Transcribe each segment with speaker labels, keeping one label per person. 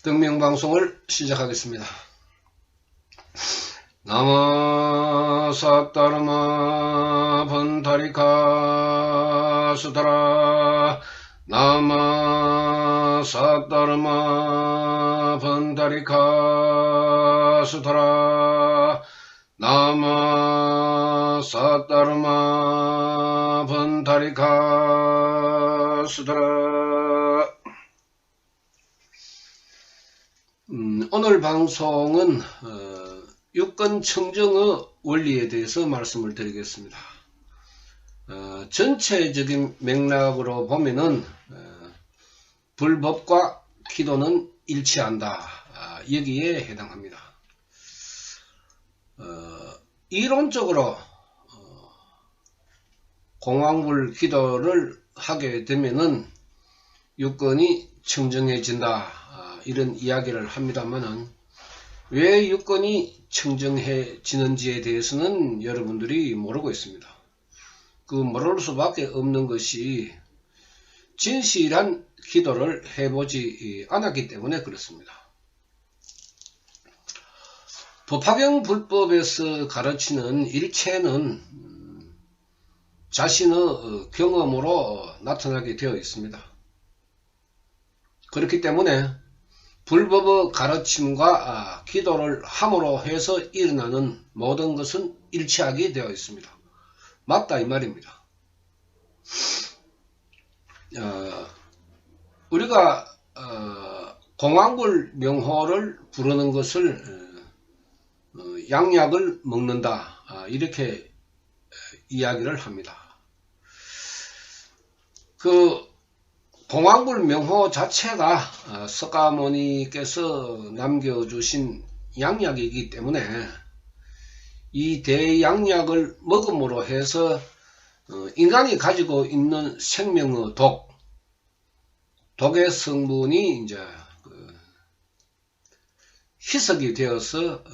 Speaker 1: 등명방송을 시작하겠습니다. 나마 사따르마 번타리카 수다라 나마 사따르마 번타리카 수다라 나마 사따르마 번타리카 수다라. 오늘 방송은 유권 청정의 원리에 대해서 말씀을 드리겠습니다. 전체적인 맥락으로 보면은 불법과 기도는 일치한다, 여기에 해당합니다. 이론적으로 공황불 기도를 하게 되면은 유권이 청정해진다, 이런 이야기를 합니다만은 왜 유권이 청정해지는지에 대해서는 여러분들이 모르고 있습니다. 그 모를 수밖에 없는 것이 진실한 기도를 해보지 않았기 때문에 그렇습니다. 법화경 불법에서 가르치는 일체는 자신의 경험으로 나타나게 되어 있습니다. 그렇기 때문에 불법의 가르침과 기도를 함으로 해서 일어나는 모든 것은 일치하게 되어 있습니다. 맞다 이 말입니다. 우리가 공황불 명호를 부르는 것을 양약을 먹는다, 이렇게 이야기를 합니다. 그 공황불 명호 자체가 석가모니께서 남겨주신 양약이기 때문에 이 대양약을 먹음으로 해서 인간이 가지고 있는 생명의 독의 성분이 이제 희석이 되어서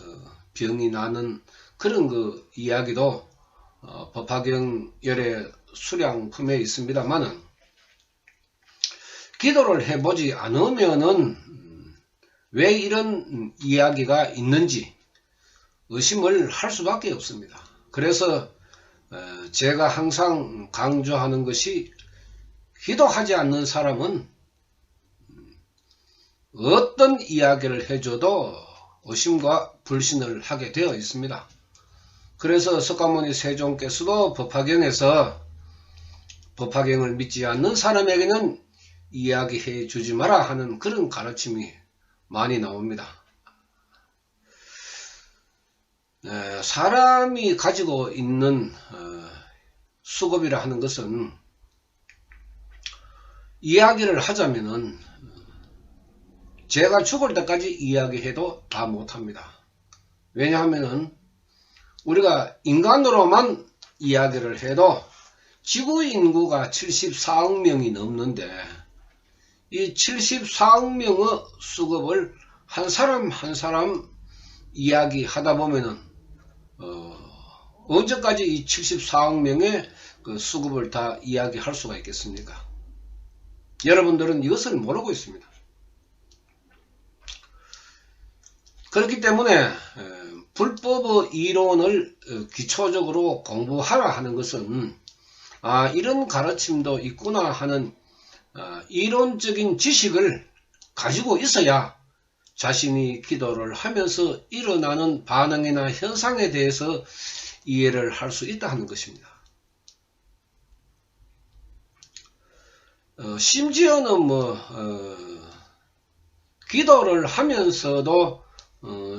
Speaker 1: 병이 나는 그런 그 이야기도 법화경 열의 수량품에 있습니다만은, 기도를 해보지 않으면은 왜 이런 이야기가 있는지 의심을 할 수밖에 없습니다. 그래서 제가 항상 강조하는 것이, 기도하지 않는 사람은 어떤 이야기를 해줘도 의심과 불신을 하게 되어 있습니다. 그래서 석가모니 세종께서도 법화경에서 법화경을 믿지 않는 사람에게는 이야기해 주지 마라 하는 그런 가르침이 많이 나옵니다. 사람이 가지고 있는 수급이라 하는 것은 이야기를 하자면은 제가 죽을 때까지 이야기해도 다 못합니다. 왜냐하면은 우리가 인간으로만 이야기를 해도 지구 인구가 74억 명이 넘는데 이 74억 명의 수급을 한 사람 한 사람 이야기하다 보면은 언제까지 이 74억 명의 그 수급을 다 이야기할 수가 있겠습니까? 여러분들은 이것을 모르고 있습니다. 그렇기 때문에 불법의 이론을 기초적으로 공부하라 하는 것은 이런 가르침도 있구나 하는 이론적인 지식을 가지고 있어야 자신이 기도를 하면서 일어나는 반응이나 현상에 대해서 이해를 할 수 있다 하는 것입니다. 심지어는 기도를 하면서도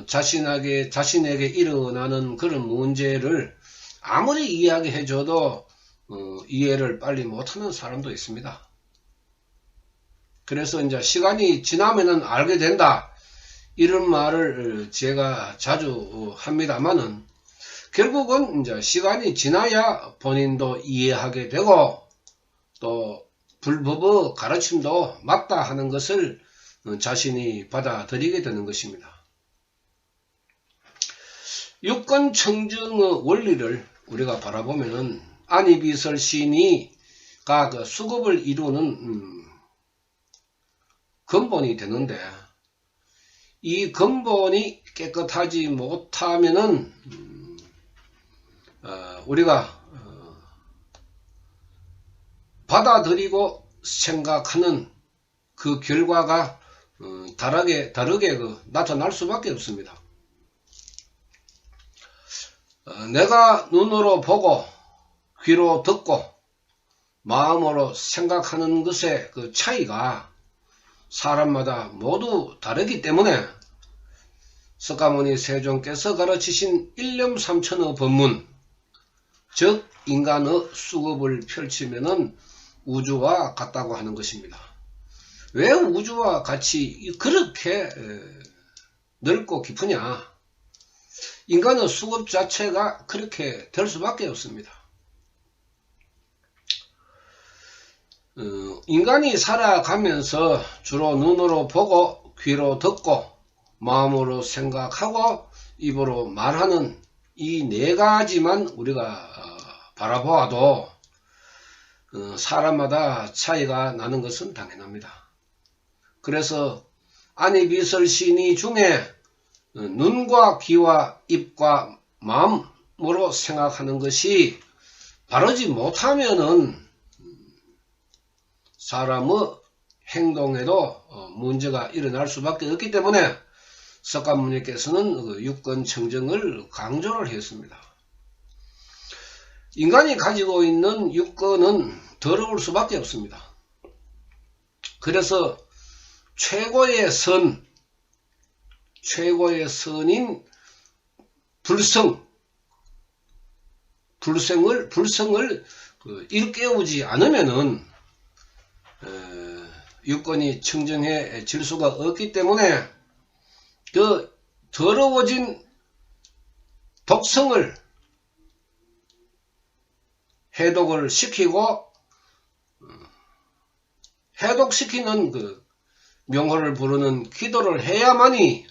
Speaker 1: 자신에게 일어나는 그런 문제를 아무리 이야기해줘도 이해를 빨리 못하는 사람도 있습니다. 그래서 이제 시간이 지나면은 알게 된다, 이런 말을 제가 자주 합니다만은, 결국은 이제 시간이 지나야 본인도 이해하게 되고 또 불법의 가르침도 맞다 하는 것을 자신이 받아들이게 되는 것입니다. 유권 청정의 원리를 우리가 바라보면은 안이비설신이가 그 수급을 이루는 근본이 되는데, 이 근본이 깨끗하지 못하면은 우리가 받아들이고 생각하는 그 결과가 다르게 나타날 수밖에 없습니다. 내가 눈으로 보고 귀로 듣고 마음으로 생각하는 것의 그 차이가 사람마다 모두 다르기 때문에 석가모니 세존께서 가르치신 일념삼천의 법문, 즉 인간의 수급을 펼치면은 우주와 같다고 하는 것입니다. 왜 우주와 같이 그렇게 넓고 깊으냐? 인간의 수급 자체가 그렇게 될 수밖에 없습니다. 인간이 살아가면서 주로 눈으로 보고 귀로 듣고 마음으로 생각하고 입으로 말하는 이 네 가지만 우리가 바라보아도 사람마다 차이가 나는 것은 당연합니다. 그래서 안이비설신이 중에 눈과 귀와 입과 마음으로 생각하는 것이 바르지 못하면은 사람의 행동에도 문제가 일어날 수밖에 없기 때문에 석가모니께서는 육건청정을 강조를 했습니다. 인간이 가지고 있는 육건은 더러울 수밖에 없습니다. 그래서 최고의 선인 불성을 일깨우지 않으면은 육건이 청정해질 수가 없기 때문에 그 더러워진 독성을 해독을 시키고 해독시키는 그 명호를 부르는 기도를 해야만이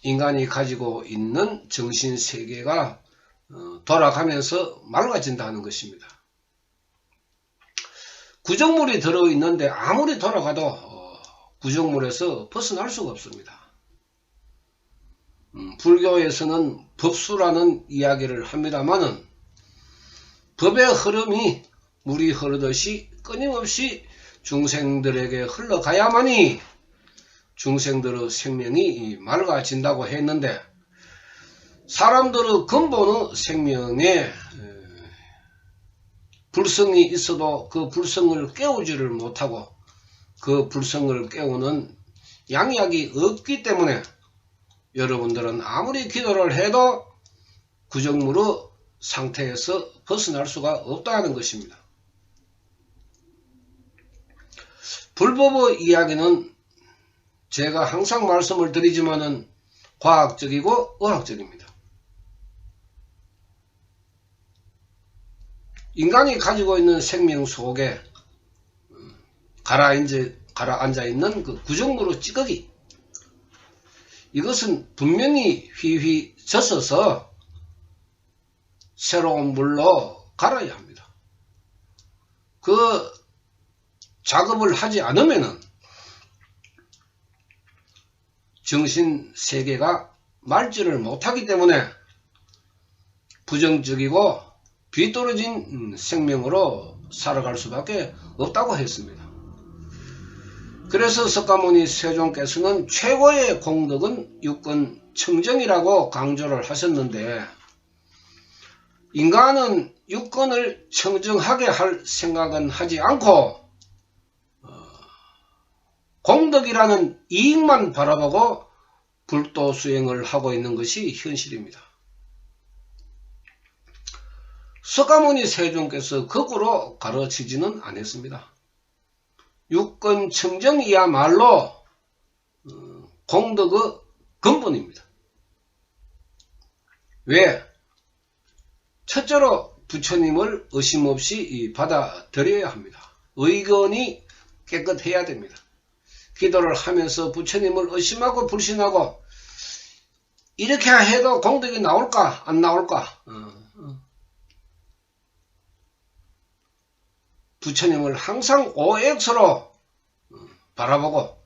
Speaker 1: 인간이 가지고 있는 정신세계가 돌아가면서 맑아진다는 것입니다. 구정물이 들어있는데 아무리 돌아가도 구정물에서 벗어날 수가 없습니다. 불교에서는 법수라는 이야기를 합니다마는 법의 흐름이 물이 흐르듯이 끊임없이 중생들에게 흘러가야만이 중생들의 생명이 맑아진다고 했는데 사람들의 근본의 생명에 불성이 있어도 그 불성을 깨우지를 못하고 그 불성을 깨우는 양약이 없기 때문에 여러분들은 아무리 기도를 해도 구정물의 상태에서 벗어날 수가 없다는 것입니다. 불법의 이야기는 제가 항상 말씀을 드리지만은 과학적이고 의학적입니다. 인간이 가지고 있는 생명 속에 가라앉아 있는 그 구정물의 찌꺼기, 이것은 분명히 휘휘 젖어서 새로운 물로 갈아야 합니다. 그 작업을 하지 않으면은 정신세계가 맑지를 못하기 때문에 부정적이고 뒤떨어진 생명으로 살아갈 수밖에 없다고 했습니다. 그래서 석가모니 세존께서는 최고의 공덕은 육건 청정이라고 강조를 하셨는데 인간은 육건을 청정하게 할 생각은 하지 않고 공덕이라는 이익만 바라보고 불도 수행을 하고 있는 것이 현실입니다. 석가모니 세존께서 거꾸로 가르치지는 않았습니다. 육건 청정이야말로 공덕의 근본입니다. 왜? 첫째로 부처님을 의심 없이 받아들여야 합니다. 의건이 깨끗해야 됩니다. 기도를 하면서 부처님을 의심하고 불신하고 이렇게 해도 공덕이 나올까 안 나올까, 부처님을 항상 OX로 바라보고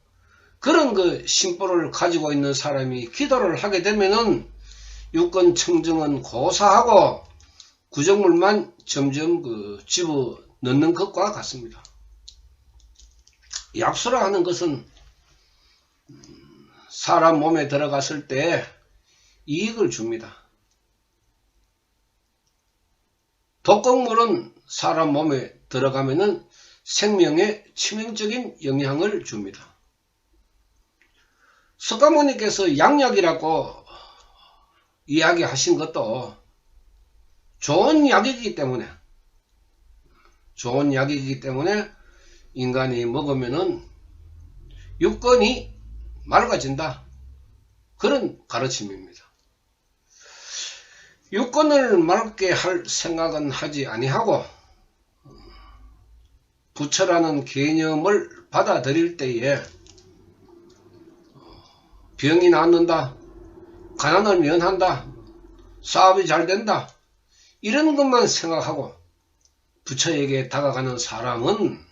Speaker 1: 그런 그 심보를 가지고 있는 사람이 기도를 하게 되면은 유권 청정은 고사하고 구정물만 점점 집어 넣는 것과 같습니다. 약수라 하는 것은 사람 몸에 들어갔을 때 이익을 줍니다. 독극물은 사람 몸에 들어가면은 생명에 치명적인 영향을 줍니다. 석가모니께서 양약이라고 이야기하신 것도 좋은 약이기 때문에 인간이 먹으면은 육건이 맑아진다. 그런 가르침입니다. 육건을 맑게 할 생각은 하지 아니하고 부처라는 개념을 받아들일 때에 병이 낫는다, 가난을 면한다, 사업이 잘 된다, 이런 것만 생각하고 부처에게 다가가는 사람은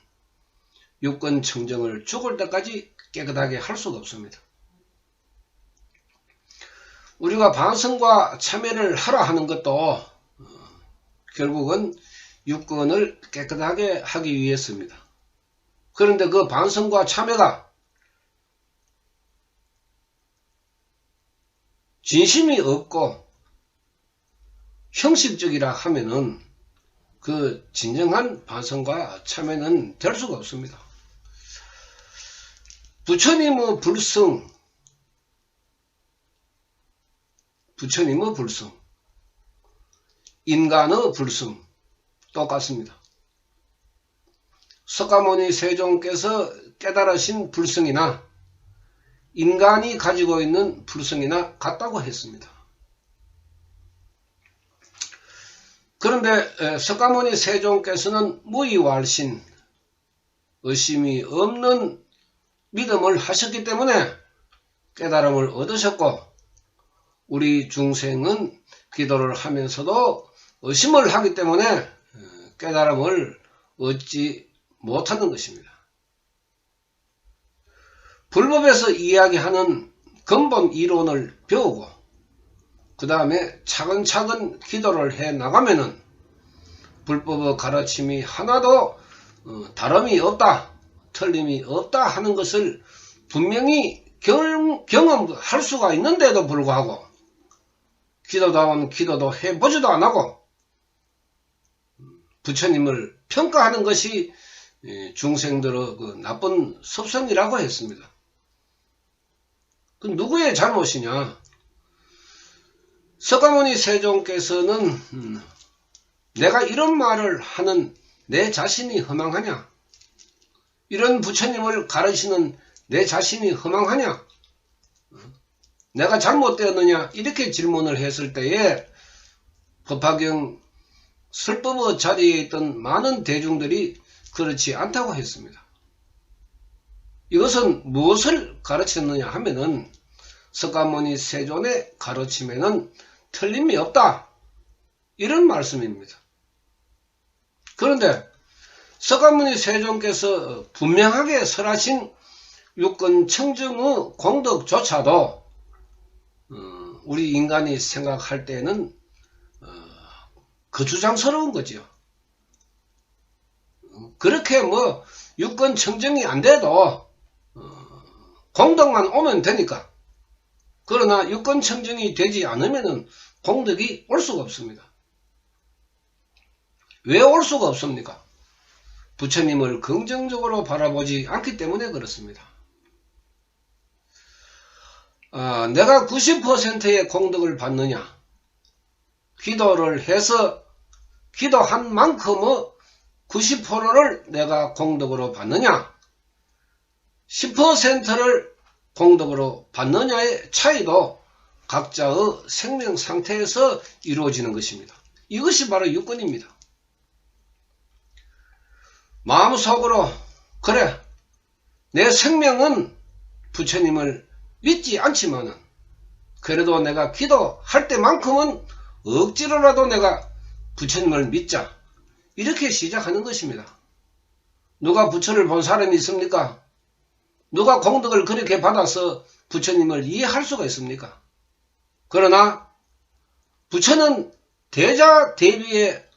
Speaker 1: 육건 청정을 죽을 때까지 깨끗하게 할 수가 없습니다. 우리가 반성과 참회를 하라 하는 것도 결국은 육건을 깨끗하게 하기 위해서입니다. 그런데 그 반성과 참회가 진심이 없고 형식적이라 하면은 그 진정한 반성과 참회는 될 수가 없습니다. 부처님의 불성, 인간의 불성 똑같습니다. 석가모니 세종께서 깨달으신 불성이나 인간이 가지고 있는 불성이나 같다고 했습니다. 그런데 석가모니 세종께서는 무의왈신, 의심이 없는 믿음을 하셨기 때문에 깨달음을 얻으셨고, 우리 중생은 기도를 하면서도 의심을 하기 때문에 깨달음을 얻지 못하는 것입니다. 불법에서 이야기하는 근본 이론을 배우고 그 다음에 차근차근 기도를 해 나가면은 불법의 가르침이 하나도 다름이 없다, 틀림이 없다 하는 것을 분명히 경험할 수가 있는데도 불구하고 기도다운 기도도 해보지도 않고 부처님을 평가하는 것이 중생들의 그 나쁜 습성이라고 했습니다. 그 누구의 잘못이냐? 석가모니 세종께서는 내가 이런 말을 하는 내 자신이 허망하냐? 이런 부처님을 가르치는 내 자신이 허망하냐? 내가 잘못되었느냐? 이렇게 질문을 했을 때에 법화경 설법의 자리에 있던 많은 대중들이 그렇지 않다고 했습니다. 이것은 무엇을 가르쳤느냐 하면은 석가모니 세존의 가르침에는 틀림이 없다, 이런 말씀입니다. 그런데 석가모니 세존께서 분명하게 설하신 육건 청정의 공덕조차도 우리 인간이 생각할 때는 거추장스러운 거지요. 그렇게 뭐 육건 청정이 안 돼도 공덕만 오면 되니까. 그러나 육건 청정이 되지 않으면 공덕이 올 수가 없습니다. 왜 올 수가 없습니까? 부처님을 긍정적으로 바라보지 않기 때문에 그렇습니다. 내가 90%의 공덕을 받느냐? 기도를 해서 기도한 만큼의 90%를 내가 공덕으로 받느냐? 10%를 공덕으로 받느냐의 차이도 각자의 생명 상태에서 이루어지는 것입니다. 이것이 바로 육건입니다. 마음속으로 그래, 내 생명은 부처님을 믿지 않지만은 그래도 내가 기도할 때만큼은 억지로라도 내가 부처님을 믿자, 이렇게 시작하는 것입니다. 누가 부처를 본 사람이 있습니까? 누가 공덕을 그렇게 받아서 부처님을 이해할 수가 있습니까? 그러나 부처는 대자 대비의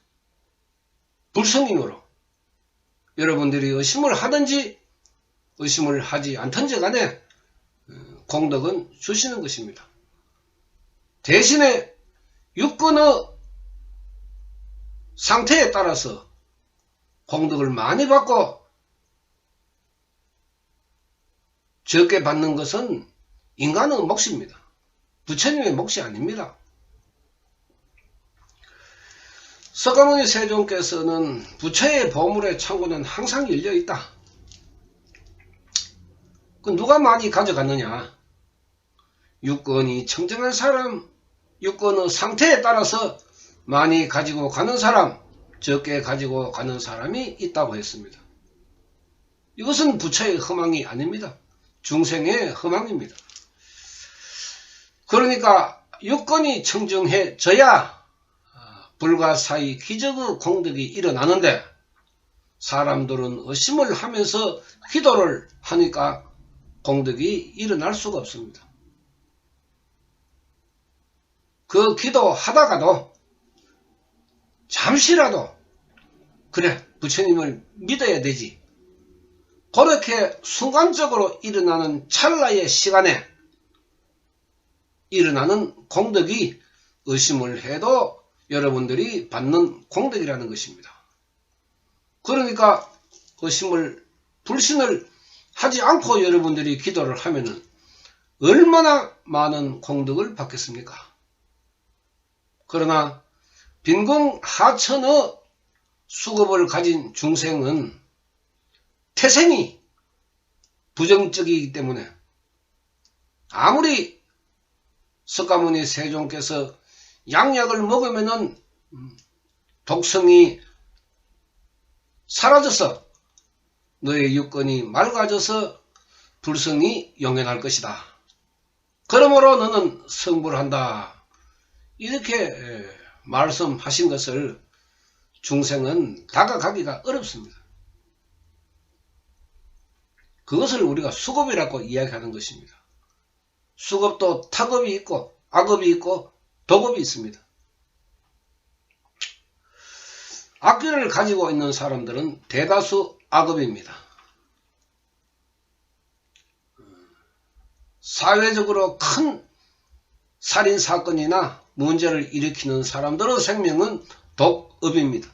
Speaker 1: 불성이므로 여러분들이 의심을 하든지 의심을 하지 않든지 간에 공덕은 주시는 것입니다. 대신에 육근의 상태에 따라서 공덕을 많이 받고 적게 받는 것은 인간의 몫입니다. 부처님의 몫이 아닙니다. 석가모니 세존께서는 부처의 보물의 창고는 항상 열려있다. 그 누가 많이 가져갔느냐? 육건이 청정한 사람, 육건의 상태에 따라서 많이 가지고 가는 사람, 적게 가지고 가는 사람이 있다고 했습니다. 이것은 부처의 허망이 아닙니다. 중생의 허망입니다. 그러니까 육건이 청정해져야 불가사의 기적의 공덕이 일어나는데 사람들은 의심을 하면서 기도를 하니까 공덕이 일어날 수가 없습니다. 그 기도하다가도 잠시라도 그래 부처님을 믿어야 되지. 그렇게 순간적으로 일어나는 찰나의 시간에 일어나는 공덕이 의심을 해도 여러분들이 받는 공덕이라는 것입니다. 그러니까 의심을 불신을 하지 않고 여러분들이 기도를 하면은 얼마나 많은 공덕을 받겠습니까? 그러나 빈궁하천의 수급을 가진 중생은 태생이 부정적이기 때문에 아무리 석가모니 세존께서 양약을 먹으면은 독성이 사라져서 너의 육건이 맑아져서 불성이 용연할 것이다. 그러므로 너는 성불을 한다. 이렇게 말씀하신 것을 중생은 다가가기가 어렵습니다. 그것을 우리가 수급이라고 이야기하는 것입니다. 수급도 탁업이 있고 악업이 있고 덕업이 있습니다. 악기를 가지고 있는 사람들은 대다수 악업입니다. 사회적으로 큰 살인사건이나 문제를 일으키는 사람들의 생명은 독업입니다.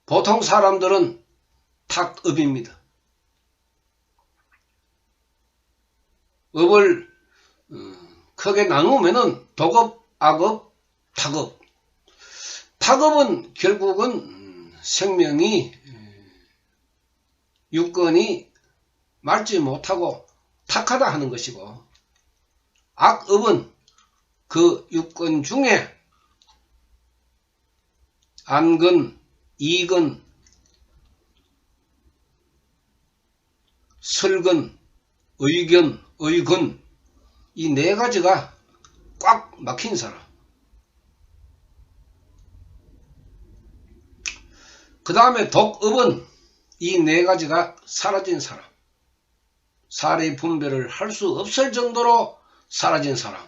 Speaker 1: 보통 사람들은 탁업입니다. 업을 크게 나누면은 독업, 악업, 탁업. 탁업은 결국은 생명이 육건이 맑지 못하고 탁하다 하는 것이고 악업은 그 육건 중에 안근, 이근, 설근, 의견, 의근 이 네 가지가 꽉 막힌 사람. 그 다음에 독업은 이 네 가지가 사라진 사람. 사리 분별을 할 수 없을 정도로 사라진 사람.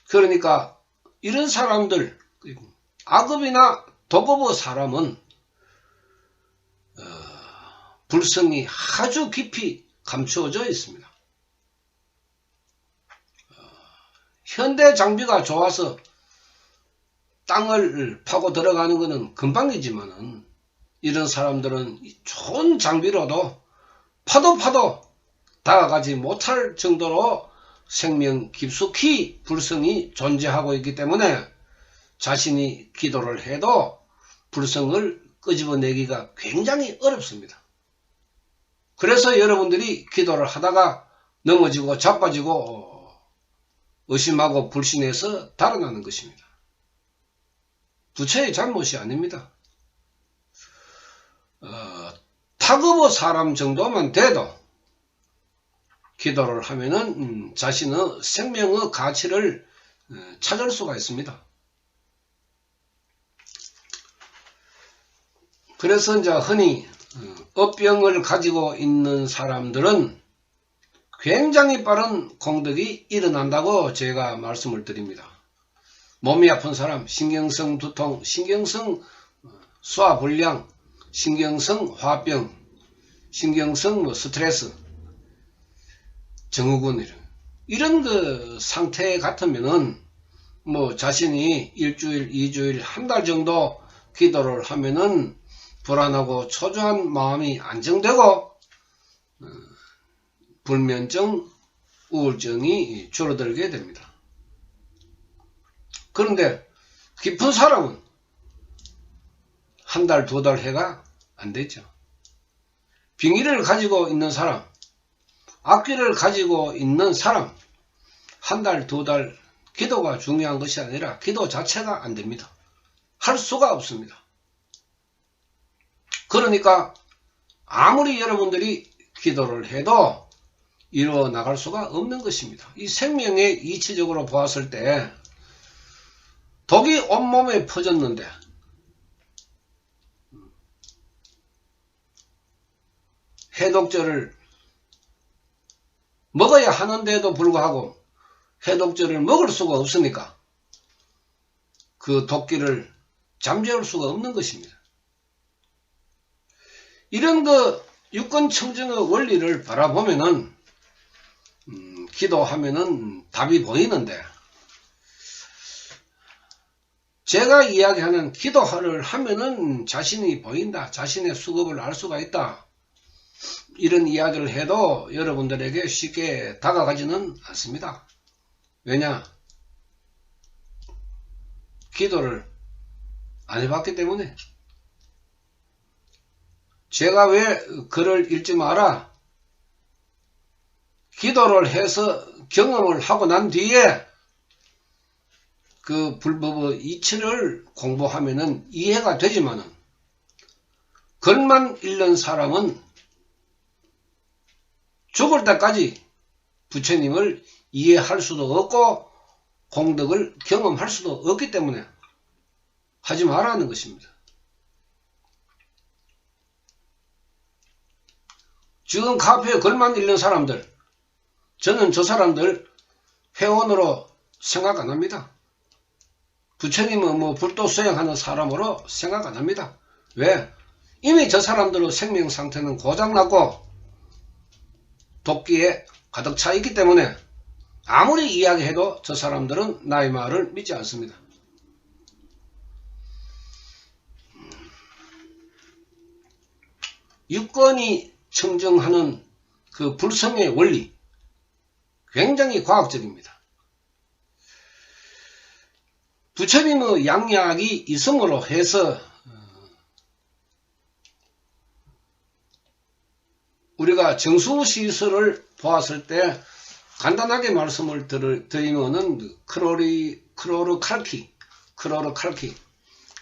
Speaker 1: 그러니까 이런 사람들, 악업이나 독업의 사람은 불성이 아주 깊이 감추어져 있습니다. 현대 장비가 좋아서 땅을 파고 들어가는 것은 금방이지만은 이런 사람들은 좋은 장비로도 파도 다가가지 못할 정도로 생명 깊숙이 불성이 존재하고 있기 때문에 자신이 기도를 해도 불성을 끄집어내기가 굉장히 어렵습니다. 그래서 여러분들이 기도를 하다가 넘어지고 자빠지고 의심하고 불신해서 달아나는 것입니다. 부처의 잘못이 아닙니다. 탁업의 사람 정도만 돼도 기도를 하면은 자신의 생명의 가치를 찾을 수가 있습니다. 그래서 이제 흔히 업병을 가지고 있는 사람들은 굉장히 빠른 공덕이 일어난다고 제가 말씀을 드립니다. 몸이 아픈 사람, 신경성 두통, 신경성 소화불량, 신경성 화병, 신경성 스트레스, 증후군 이런 그 상태 같으면은 자신이 일주일, 2주일, 한 달 정도 기도를 하면은 불안하고 초조한 마음이 안정되고 불면증, 우울증이 줄어들게 됩니다. 그런데 깊은 사람은 한 달, 2달 해가 안 되죠. 빙의를 가지고 있는 사람, 악기를 가지고 있는 사람, 한 달, 2달 기도가 중요한 것이 아니라 기도 자체가 안 됩니다. 할 수가 없습니다. 그러니까 아무리 여러분들이 기도를 해도 이루어 나갈 수가 없는 것입니다. 이 생명에 이치적으로 보았을 때 독이 온몸에 퍼졌는데 해독제를 먹어야 하는데도 불구하고 해독제를 먹을 수가 없으니까 그 독기를 잠재울 수가 없는 것입니다. 이런 그 유권청정의 원리를 바라보면은 기도하면은 답이 보이는데 제가 이야기하는 기도를 하면은 자신이 보인다, 자신의 수급을 알 수가 있다, 이런 이야기를 해도 여러분들에게 쉽게 다가가지는 않습니다. 왜냐? 기도를 안 해봤기 때문에. 제가 왜 글을 읽지 마라? 기도를 해서 경험을 하고 난 뒤에 그 불법의 이치를 공부하면은 이해가 되지만은 글만 읽는 사람은 죽을 때까지 부처님을 이해할 수도 없고 공덕을 경험할 수도 없기 때문에 하지 말라는 것입니다. 지금 카페에 글만 읽는 사람들, 저는 저 사람들 회원으로 생각 안 합니다. 부처님은 불도 수행하는 사람으로 생각 안 합니다. 왜? 이미 저 사람들의 생명 상태는 고장났고 독기에 가득 차 있기 때문에 아무리 이야기해도 저 사람들은 나의 말을 믿지 않습니다. 유권이 청정하는 그 불성의 원리, 굉장히 과학적입니다. 부처님의 양약이 있음으로 해서 우리가 정수시설을 보았을 때 간단하게 말씀을 드리면은 크로르칼키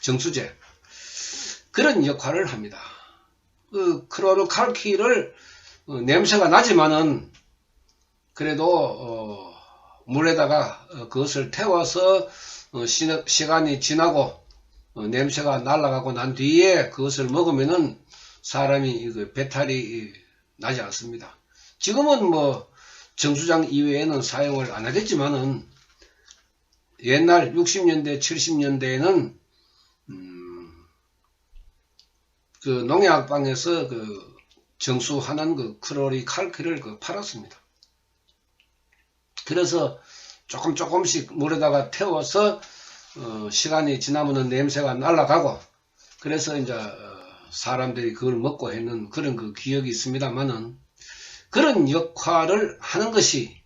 Speaker 1: 정수제 그런 역할을 합니다. 그 크로르칼키를 냄새가 나지만은 그래도 물에다가 그것을 태워서 시간이 지나고 냄새가 날아가고 난 뒤에 그것을 먹으면은 사람이 배탈이 나지 않습니다. 지금은 정수장 이외에는 사용을 안 하겠지만은 옛날 60년대 70년대에는 그 농약방에서 그 정수하는 그 크로리칼키를 팔았습니다. 그래서 조금씩 물에다가 태워서 시간이 지나면은 냄새가 날아가고 그래서 이제 사람들이 그걸 먹고 했는 그런 그 기억이 있습니다만은 그런 역할을 하는 것이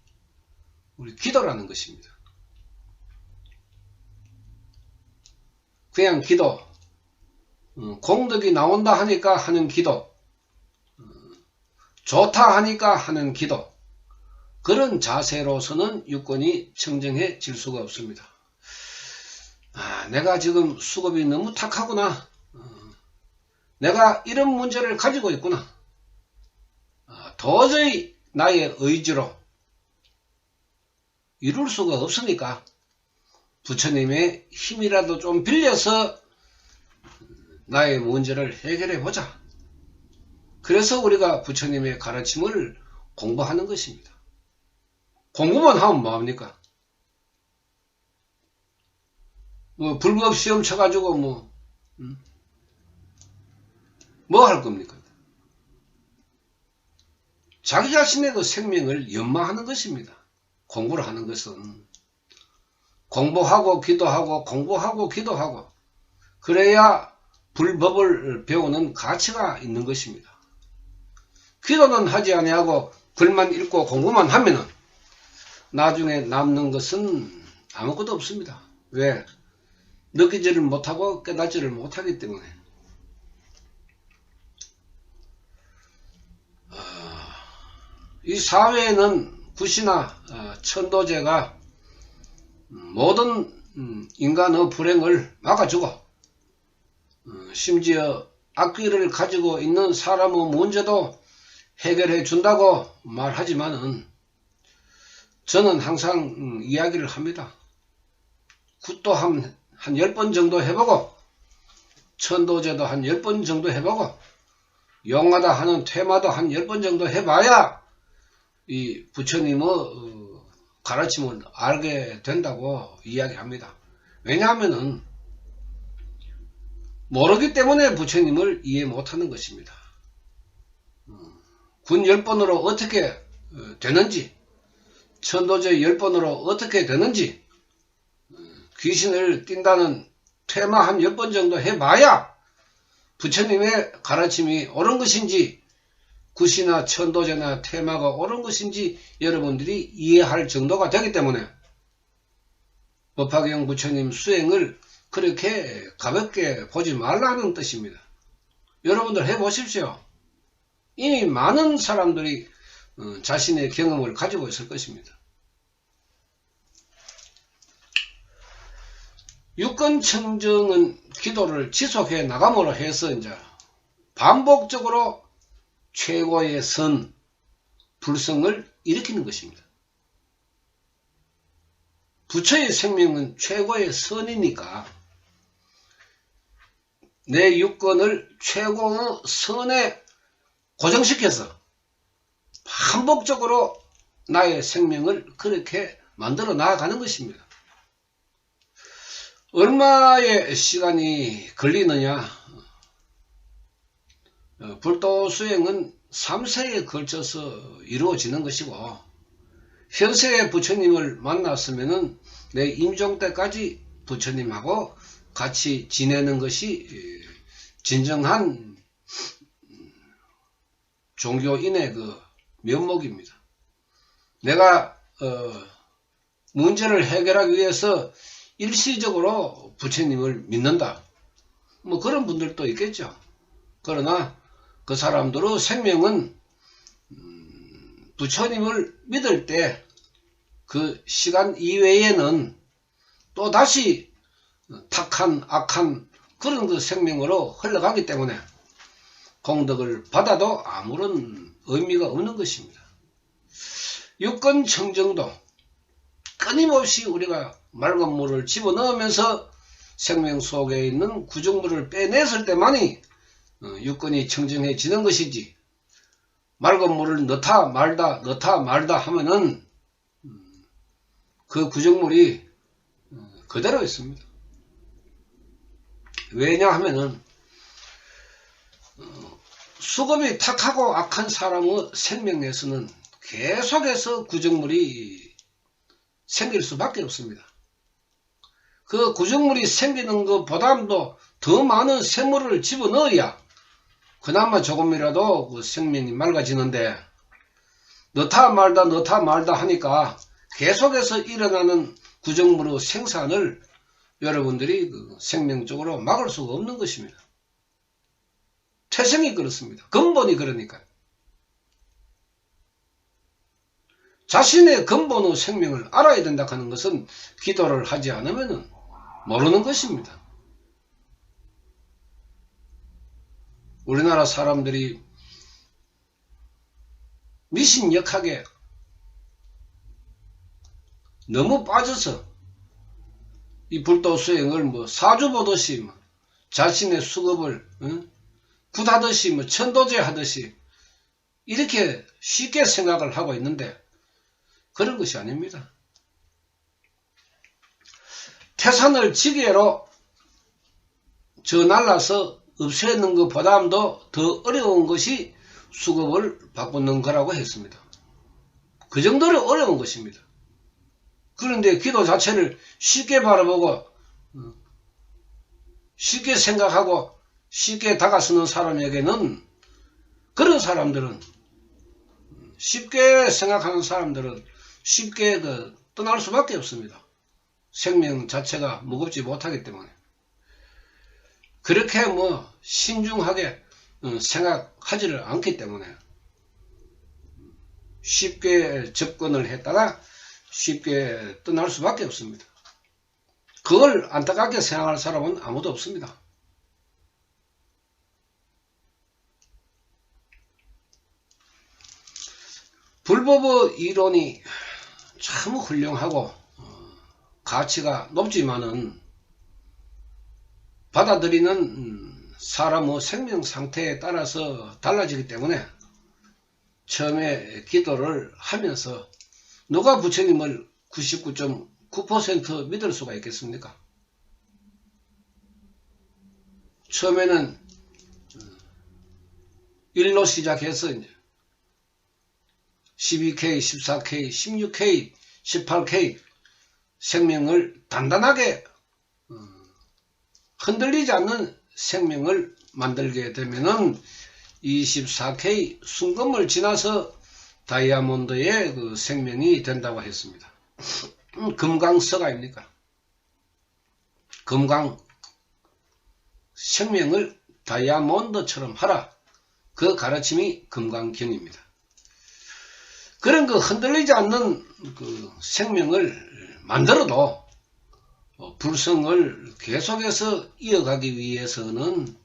Speaker 1: 우리 기도라는 것입니다. 그냥 기도, 공덕이 나온다 하니까 하는 기도, 좋다 하니까 하는 기도, 그런 자세로서는 유권이 청정해질 수가 없습니다. 내가 지금 수급이 너무 탁하구나. 내가 이런 문제를 가지고 있구나. 도저히 나의 의지로 이룰 수가 없으니까 부처님의 힘이라도 좀 빌려서 나의 문제를 해결해 보자. 그래서 우리가 부처님의 가르침을 공부하는 것입니다. 공부만 하면 뭐합니까? 뭐 불법 시험 쳐가지고 뭐 할 겁니까? 자기 자신의 그 생명을 연마하는 것입니다. 공부를 하는 것은 공부하고 기도하고 공부하고 기도하고 그래야 불법을 배우는 가치가 있는 것입니다. 기도는 하지 아니하고 글만 읽고 공부만 하면은 나중에 남는 것은 아무것도 없습니다. 왜? 느끼지를 못하고 깨닫지를 못하기 때문에. 이 사회에는 구시나 천도제가 모든 인간의 불행을 막아주고 심지어 악귀를 가지고 있는 사람의 문제도 해결해 준다고 말하지만은 저는 항상 이야기를 합니다. 굿도 한 10번 정도 해보고 천도제도 한 10번 정도 해보고 용하다 하는 퇴마도 한 10번 정도 해봐야 이 부처님의 가르침을 알게 된다고 이야기합니다. 왜냐하면은 모르기 때문에 부처님을 이해 못하는 것입니다. 군 10번으로 어떻게 되는지 천도제 10번으로 어떻게 되는지 귀신을 띈다는 퇴마 한 10번 정도 해봐야 부처님의 가르침이 옳은 것인지 구시나 천도제나 퇴마가 옳은 것인지 여러분들이 이해할 정도가 되기 때문에 법화경 부처님 수행을 그렇게 가볍게 보지 말라는 뜻입니다. 여러분들 해보십시오. 이미 많은 사람들이 자신의 경험을 가지고 있을 것입니다. 육건청정은 기도를 지속해 나감으로 해서 이제 반복적으로 최고의 선, 불성을 일으키는 것입니다. 부처의 생명은 최고의 선이니까 내 육건을 최고의 선에 고정시켜서 반복적으로 나의 생명을 그렇게 만들어 나아가는 것입니다. 얼마의 시간이 걸리느냐? 불도 수행은 3세에 걸쳐서 이루어지는 것이고 현세의 부처님을 만났으면은 내 임종 때까지 부처님하고 같이 지내는 것이 진정한 종교인의 그 면목입니다. 내가 문제를 해결하기 위해서 일시적으로 부처님을 믿는다. 뭐 그런 분들도 있겠죠. 그러나 그 사람들의 생명은 부처님을 믿을 때 그 시간 이외에는 또 다시 탁한 악한 그런 그 생명으로 흘러가기 때문에 공덕을 받아도 아무런 의미가 없는 것입니다. 육건청정도 끊임없이 우리가 맑은 물을 집어넣으면서 생명 속에 있는 구중물을 빼냈을 때만이 육건이 청정해지는 것이지 맑은 물을 넣다 말다 하면은 그 구중물이 그대로 있습니다. 왜냐하면은 수급이 탁하고 악한 사람의 생명에서는 계속해서 구중물이 생길 수밖에 없습니다. 그 구중물이 생기는 것보다도 더 많은 샘물을 집어넣어야 그나마 조금이라도 그 생명이 맑아지는데 넣다 말다 하니까 계속해서 일어나는 구정물의 생산을 여러분들이 그 생명적으로 막을 수가 없는 것입니다. 태생이 그렇습니다. 근본이 그러니까. 자신의 근본의 생명을 알아야 된다 하는 것은 기도를 하지 않으면 모르는 것입니다. 우리나라 사람들이 미신역하게 너무 빠져서 이 불도 수행을 뭐 사주 보듯이 자신의 수급을 굿하듯이 뭐 천도제 하듯이 이렇게 쉽게 생각을 하고 있는데 그런 것이 아닙니다. 태산을 지게로 저 날라서 없애는 것보다도 더 어려운 것이 수급을 바꾸는 거라고 했습니다. 그 정도로 어려운 것입니다. 그런데 기도 자체를 쉽게 바라보고 쉽게 생각하고 쉽게 다가서는 사람에게는, 그런 사람들은, 쉽게 생각하는 사람들은 쉽게 떠날 수밖에 없습니다. 생명 자체가 무겁지 못하기 때문에. 그렇게 신중하게 생각하지를 않기 때문에 쉽게 접근을 했다가 쉽게 떠날 수밖에 없습니다. 그걸 안타깝게 생각할 사람은 아무도 없습니다. 불법의 이론이 참 훌륭하고 가치가 높지만은 받아들이는 사람의 생명 상태에 따라서 달라지기 때문에 처음에 기도를 하면서 누가 부처님을 99.9% 믿을 수가 있겠습니까? 처음에는 1로 시작해서 12K, 14K, 16K, 18K 생명을 단단하게 흔들리지 않는 생명을 만들게 되면은 24K 순금을 지나서 다이아몬드의 그 생명이 된다고 했습니다. 금강석 아닙니까? 금강 생명을 다이아몬드처럼 하라. 그 가르침이 금강경입니다. 그런 그 흔들리지 않는 그 생명을 만들어도 불성을 계속해서 이어가기 위해서는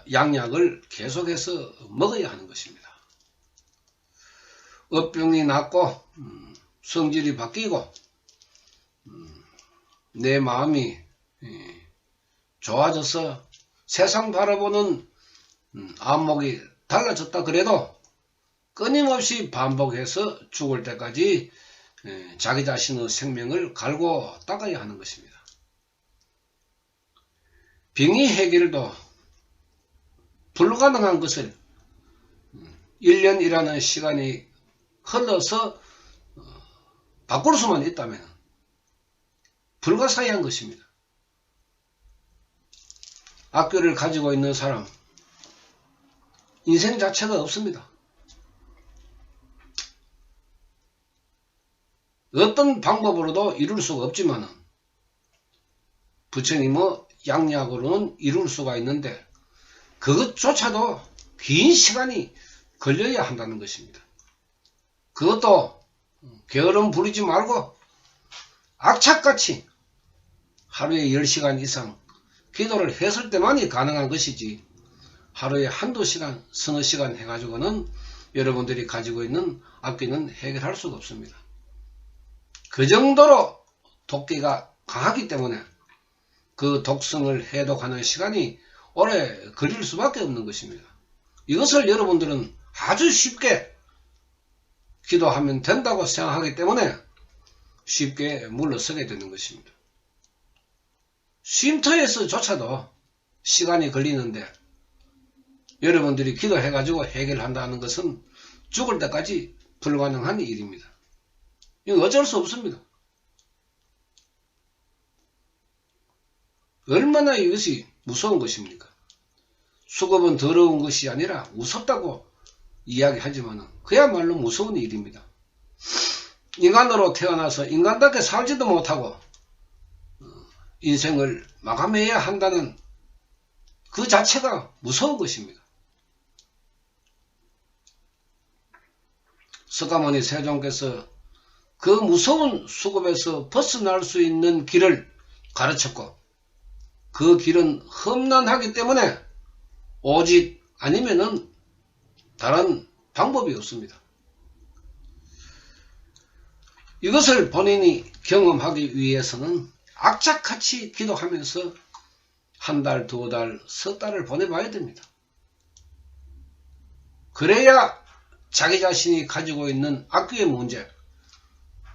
Speaker 1: 양약을 계속해서 먹어야 하는 것입니다. 업병이 낫고 성질이 바뀌고 내 마음이 좋아져서 세상 바라보는 안목이 달라졌다 그래도 끊임없이 반복해서 죽을 때까지 자기 자신의 생명을 갈고 닦아야 하는 것입니다. 빙의 해결도 불가능한 것을 1년이라는 시간이 흘러서 바꿀 수만 있다면 불가사의한 것입니다. 악교를 가지고 있는 사람 인생 자체가 없습니다. 어떤 방법으로도 이룰 수가 없지만 부처님의 양약으로는 이룰 수가 있는데 그것조차도 긴 시간이 걸려야 한다는 것입니다. 그것도 게으름 부리지 말고 악착같이 하루에 10시간 이상 기도를 했을 때만이 가능한 것이지 하루에 한두 시간, 서너 시간 해가지고는 여러분들이 가지고 있는 악기는 해결할 수가 없습니다. 그 정도로 독기가 강하기 때문에 그 독성을 해독하는 시간이 오래 걸릴 수밖에 없는 것입니다. 이것을 여러분들은 아주 쉽게 기도하면 된다고 생각하기 때문에 쉽게 물러서게 되는 것입니다. 쉼터에서조차도 시간이 걸리는데 여러분들이 기도해가지고 해결한다는 것은 죽을 때까지 불가능한 일입니다. 이거 어쩔 수 없습니다. 얼마나 이것이 무서운 것입니까? 수급은 더러운 것이 아니라 무섭다고 이야기하지만 그야말로 무서운 일입니다. 인간으로 태어나서 인간답게 살지도 못하고 인생을 마감해야 한다는 그 자체가 무서운 것입니다. 석가모니 세종께서 그 무서운 수급에서 벗어날 수 있는 길을 가르쳤고 그 길은 험난하기 때문에 오직 아니면은 다른 방법이 없습니다. 이것을 본인이 경험하기 위해서는 악착같이 기도하면서 한 달, 두 달, 석 달을 보내봐야 됩니다. 그래야 자기 자신이 가지고 있는 악귀의 문제,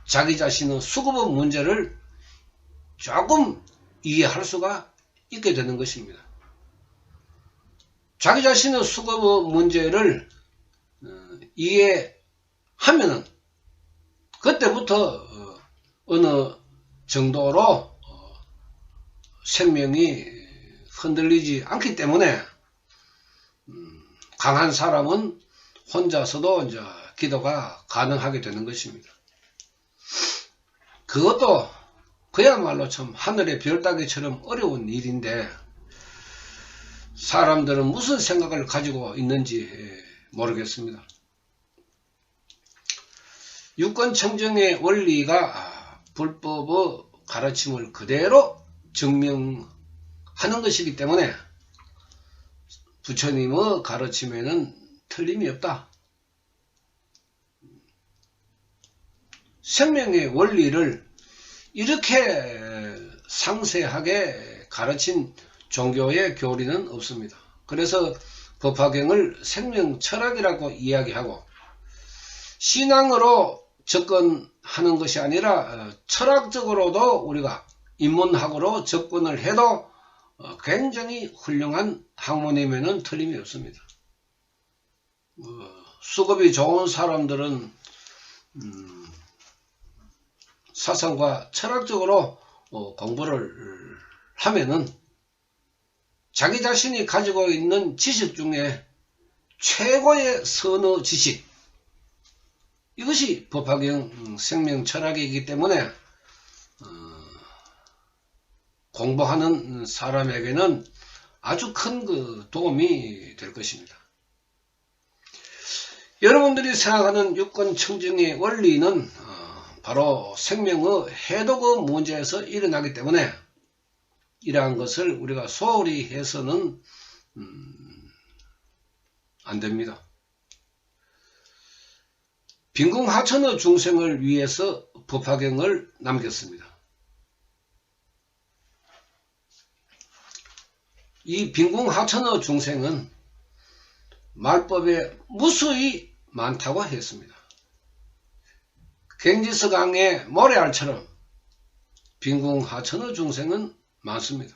Speaker 1: 자기 자신의 수급의 문제를 조금 이해할 수가 있게 되는 것입니다. 자기 자신의 수급의 문제를 이해하면은 그때부터 어느 정도로 생명이 흔들리지 않기 때문에 강한 사람은 혼자서도 이제 기도가 가능하게 되는 것입니다. 그것도 그야말로 참 하늘의 별 따기처럼 어려운 일인데 사람들은 무슨 생각을 가지고 있는지 모르겠습니다. 유권청정의 원리가 불법의 가르침을 그대로 증명하는 것이기 때문에 부처님의 가르침에는 틀림이 없다. 생명의 원리를 이렇게 상세하게 가르친 종교의 교리는 없습니다. 그래서 법화경을 생명 철학이라고 이야기하고 신앙으로 접근하는 것이 아니라 철학적으로도 우리가 인문학으로 접근을 해도 굉장히 훌륭한 학문이면은 틀림이 없습니다. 수급이 좋은 사람들은 사상과 철학적으로 공부를 하면은 자기 자신이 가지고 있는 지식 중에 최고의 선어 지식, 이것이 법화경 생명 철학이기 때문에 공부하는 사람에게는 아주 큰 그 도움이 될 것입니다. 여러분들이 생각하는 유권청정의 원리는 바로 생명의 해독의 문제에서 일어나기 때문에 이러한 것을 우리가 소홀히 해서는 안 됩니다. 빈궁하천의 중생을 위해서 법화경을 남겼습니다. 이 빈궁하천의 중생은 말법에 무수히 많다고 했습니다. 갱지스강의 모래알처럼 빈궁하천의 중생은 많습니다.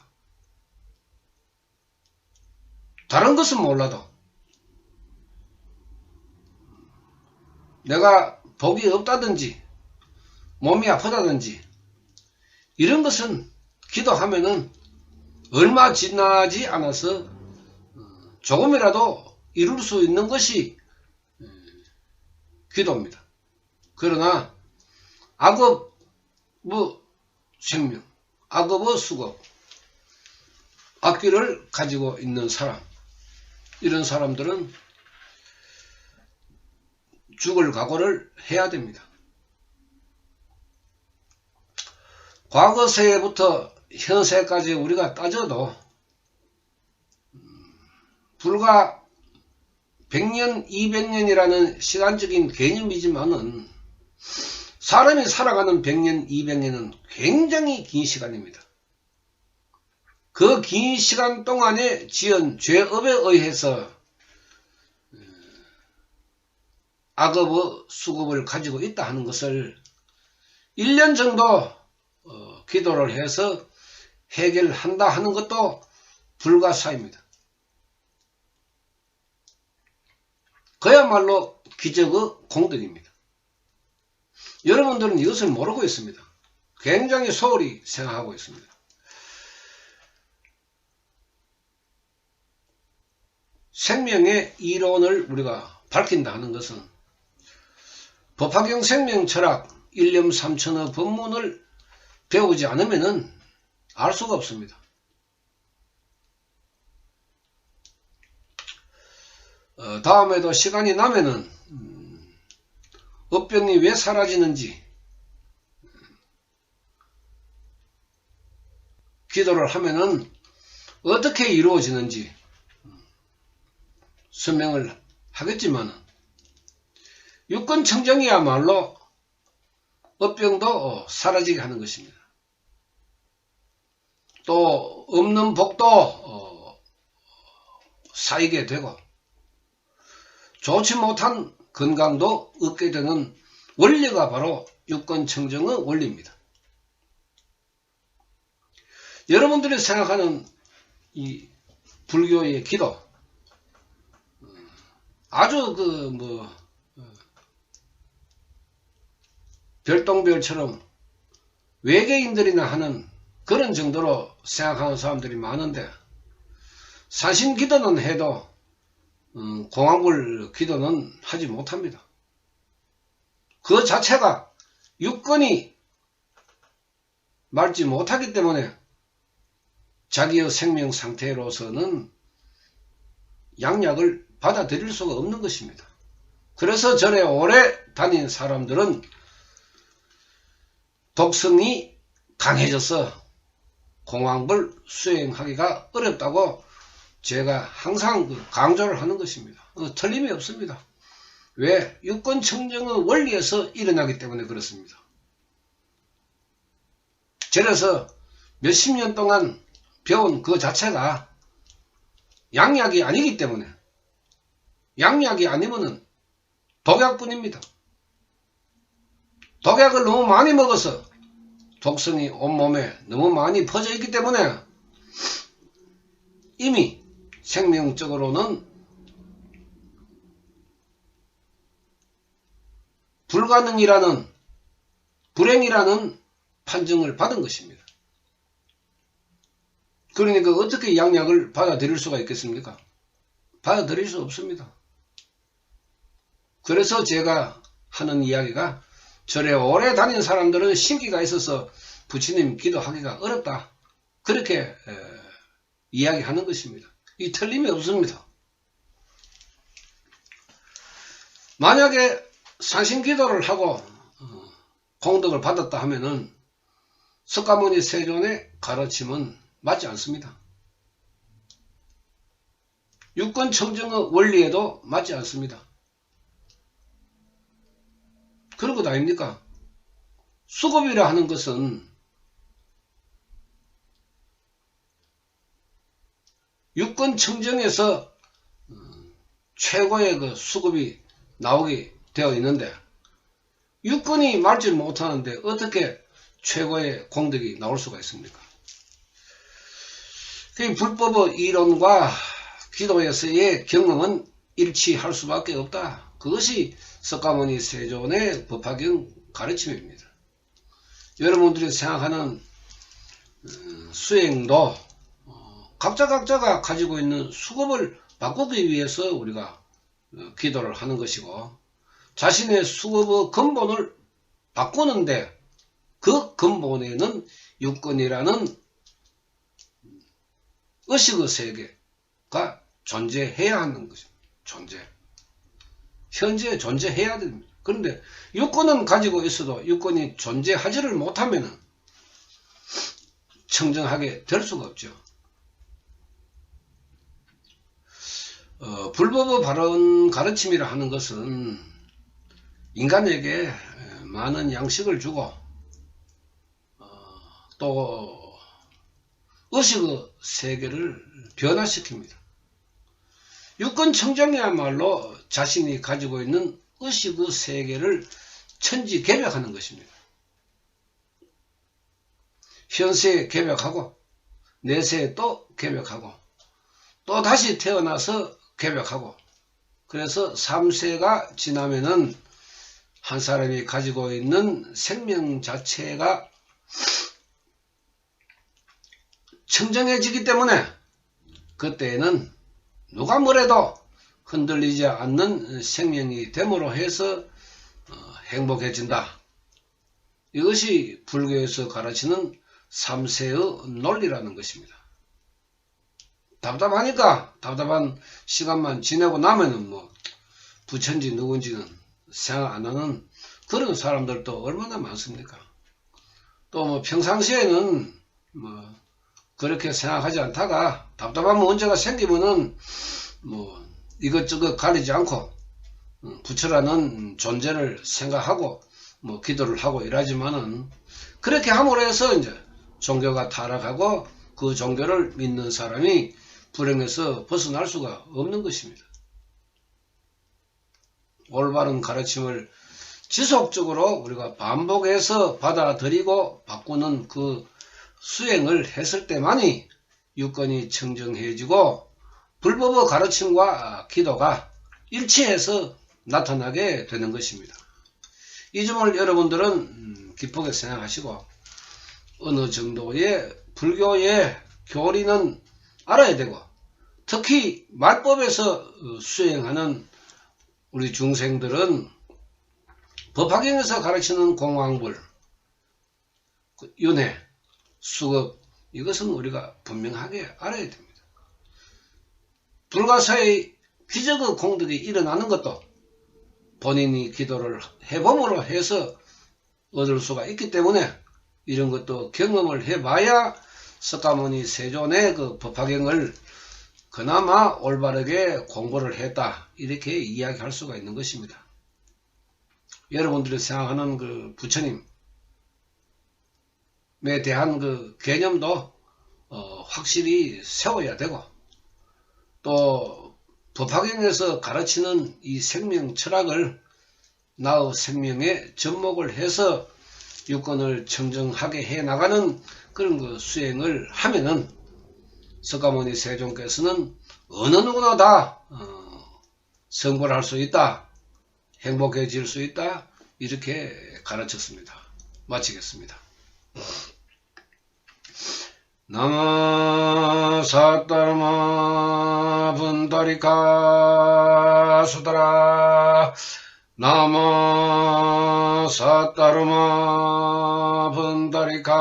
Speaker 1: 다른 것은 몰라도 내가 복이 없다든지 몸이 아프다든지 이런 것은 기도하면은 얼마 지나지 않아서 조금이라도 이룰 수 있는 것이 기도입니다. 그러나 악업의 생명, 악업의 수급, 악귀를 가지고 있는 사람, 이런 사람들은 죽을 각오를 해야 됩니다. 과거 세부터 현세까지 우리가 따져도 불과 100년, 200년이라는 시간적인 개념이지만은 사람이 살아가는 100년, 200년은 굉장히 긴 시간입니다. 그 긴 시간 동안에 지은 죄업에 의해서 악업의 수급을 가지고 있다 하는 것을 1년 정도 기도를 해서 해결한다 하는 것도 불가사입니다. 그야말로 기적의 공덕입니다. 여러분들은 이것을 모르고 있습니다. 굉장히 소홀히 생각하고 있습니다. 생명의 이론을 우리가 밝힌다 하는 것은 법화경 생명철학 일념삼천의 법문을 배우지 않으면 알 수가 없습니다. 다음에도 시간이 나면은 업병이 왜 사라지는지 기도를 하면은 어떻게 이루어지는지 설명을 하겠지만 유권청정이야말로 업병도 사라지게 하는 것입니다. 또 없는 복도 쌓이게 되고 좋지 못한 건강도 얻게 되는 원리가 바로 유권청정의 원리입니다. 여러분들이 생각하는 이 불교의 기도, 아주 별똥별처럼 외계인들이나 하는 그런 정도로 생각하는 사람들이 많은데, 산신 기도는 해도 공안불 기도는 하지 못합니다. 그 자체가 유권이 맑지 못하기 때문에 자기의 생명 상태로서는 양약을 받아들일 수가 없는 것입니다. 그래서 절에 오래 다닌 사람들은 독성이 강해져서 공안불 수행하기가 어렵다고 제가 항상 강조를 하는 것입니다. 틀림이 없습니다. 왜? 유권청정의 원리에서 일어나기 때문에 그렇습니다. 절에서 몇십 년 동안 배운 그 자체가 양약이 아니기 때문에, 양약이 아니면은 독약뿐입니다. 독약을 너무 많이 먹어서 독성이 온몸에 너무 많이 퍼져 있기 때문에 이미 생명적으로는 불가능이라는, 불행이라는 판정을 받은 것입니다. 그러니까 어떻게 양약을 받아들일 수가 있겠습니까? 받아들일 수 없습니다. 그래서 제가 하는 이야기가, 절에 오래 다닌 사람들은 신기가 있어서 부처님 기도하기가 어렵다, 그렇게 이야기하는 것입니다. 이 틀림이 없습니다. 만약에 산신기도를 하고 공덕을 받았다 하면은 석가모니 세존의 가르침은 맞지 않습니다. 유권청정의 원리에도 맞지 않습니다. 그런 것 아닙니까? 수급이라 하는 것은 유권청정에서 최고의 그 수급이 나오게 되어 있는데, 유권이 맑지 못하는데 어떻게 최고의 공덕이 나올 수가 있습니까? 그 불법의 이론과 기도에서의 경험은 일치할 수밖에 없다. 그것이 석가모니 세존의 법화경 가르침입니다. 여러분들이 생각하는 수행도 각자가 가지고 있는 수급을 바꾸기 위해서 우리가 기도를 하는 것이고, 자신의 수급의 근본을 바꾸는데 그 근본에는 유권이라는 의식의 세계가 존재해야 하는 것입니다. 현재 존재해야 됩니다. 그런데 유권은 가지고 있어도 유권이 존재하지를 못하면 청정하게 될 수가 없죠. 불법의 바른 가르침이라 하는 것은 인간에게 많은 양식을 주고 또 의식의 세계를 변화시킵니다. 유권청정이야말로 자신이 가지고 있는 의식의 세계를 천지개벽하는 것입니다. 현세에 개벽하고 내세에 또 개벽하고 또 다시 태어나서 개벽하고, 그래서 3세가 지나면은 한 사람이 가지고 있는 생명 자체가 청정해지기 때문에 그때에는 누가 뭐래도 흔들리지 않는 생명이 됨으로 해서 행복해진다. 이것이 불교에서 가르치는 3세의 논리라는 것입니다. 답답하니까 답답한 시간만 지내고 나면은 뭐 부처인지 누군지는 생각 안 하는 그런 사람들도 얼마나 많습니까? 또 뭐 평상시에는 뭐 그렇게 생각하지 않다가 답답한 문제가 생기면은 뭐 이것저것 가리지 않고 부처라는 존재를 생각하고 뭐 기도를 하고 이러지만은, 그렇게 함으로 해서 이제 종교가 타락하고 그 종교를 믿는 사람이 불행에서 벗어날 수가 없는 것입니다. 올바른 가르침을 지속적으로 우리가 반복해서 받아들이고 바꾸는 그 수행을 했을 때만이 유권이 청정해지고 불법의 가르침과 기도가 일치해서 나타나게 되는 것입니다. 이 점을 여러분들은 기쁘게 생각하시고 어느 정도의 불교의 교리는 알아야 되고 특히 말법에서 수행하는 우리 중생들은 법화경에서 가르치는 공황불, 윤회, 수급 이것은 우리가 분명하게 알아야 됩니다. 불가사의 기적의 공덕이 일어나는 것도 본인이 기도를 해봄으로 해서 얻을 수가 있기 때문에 이런 것도 경험을 해봐야 석가모니 세존의 그 법화경을 그나마 올바르게 공부를 했다 이렇게 이야기할 수가 있는 것입니다. 여러분들이 생각하는 그 부처님에 대한 그 개념도 확실히 세워야 되고 또 법화경에서 가르치는 이 생명 철학을 나의 생명에 접목을 해서 유권을 청정하게 해 나가는 그런 그 수행을 하면은 석가모니 세존께서는 어느 누구나 다 성불할 수 있다, 행복해질 수 있다 이렇게 가르쳤습니다. 마치겠습니다. 나모 사타르마 분다리카 수다라 나모 사타르마 분다리카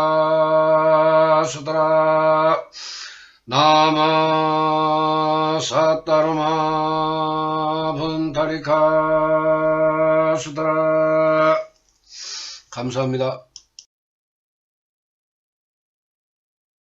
Speaker 1: 수다라 나모 사타르마 분다리카 수다라 감사합니다.